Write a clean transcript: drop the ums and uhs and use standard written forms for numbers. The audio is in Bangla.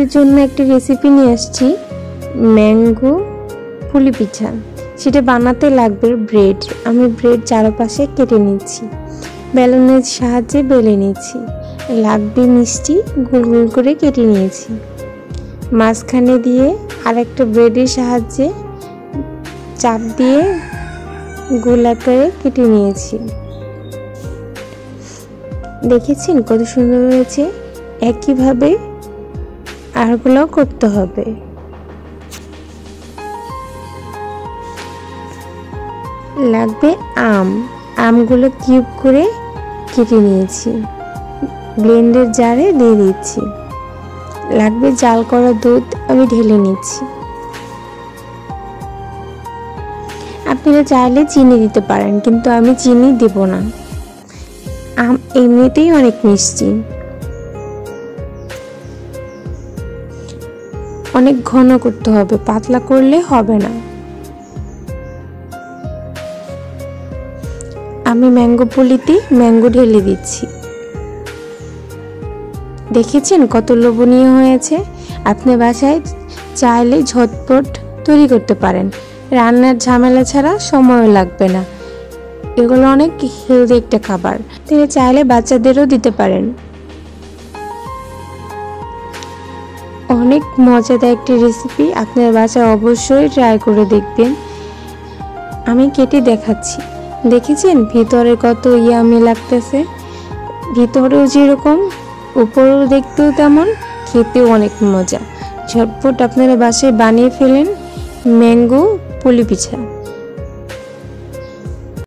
এর জন্য একটা রেসিপি নিয়ে আসছি, ম্যাঙ্গো পুলি পিঠা। সেটা বানাতে লাগবে ব্রেড। আমি ব্রেড চারপাশে কেটে নিচ্ছি, বেলুনের সাহায্যে বেলে নিচ্ছি। লাগবে মিষ্টি, গোল গোল করে কেটে নিয়েছি। মাঝখানে দিয়ে আরেকটা ব্রেডের সাহায্যে চাপ দিয়ে গোল আকারে কেটে নিয়েছি। দেখেছেন কত সুন্দর হয়েছে? একইভাবে আরগুলো করতে হবে। লাগবে আমগুলো কিউব করে কেটে নিয়েছি, ব্লেন্ডার জারে দিয়ে দিচ্ছি। লাগবে জাল করা দুধ, আমি ঢেলে নিচ্ছি। আপনারা চাইলে চিনি দিতে পারেন, কিন্তু আমি চিনি দেব না। আম এমনিতেই অনেক মিষ্টি। অনেক ঘন করতে হবে, পাতলা করলে হবে না। আমি ম্যাঙ্গো পুলিতে ম্যাঙ্গো ঢেলে দিচ্ছি। দেখেছেন কত লোভনীয় হয়েছে? আপনার বাসায় চাইলে ঝটপট তৈরি করতে পারেন। রান্নার ঝামেলা ছাড়া সময়ও লাগবে না। এগুলো অনেক হেলদি একটা খাবার, তিনি চাইলে বাচ্চাদেরও দিতে পারেন। অনেক মজাদার একটি রেসিপি, আপনার বাসায় অবশ্যই ট্রাই করে দেখবেন। আমি কেটে দেখাচ্ছি। দেখেছেন ভিতরে কত ইয়ামি লাগতেছে? ভিতরেও যেরকম, উপরেও দেখতেও তেমন, খেতেও অনেক মজা। ঝটপট আপনারা বাসায় বানিয়ে ফেলেন ম্যাঙ্গো পুলি পিঠা।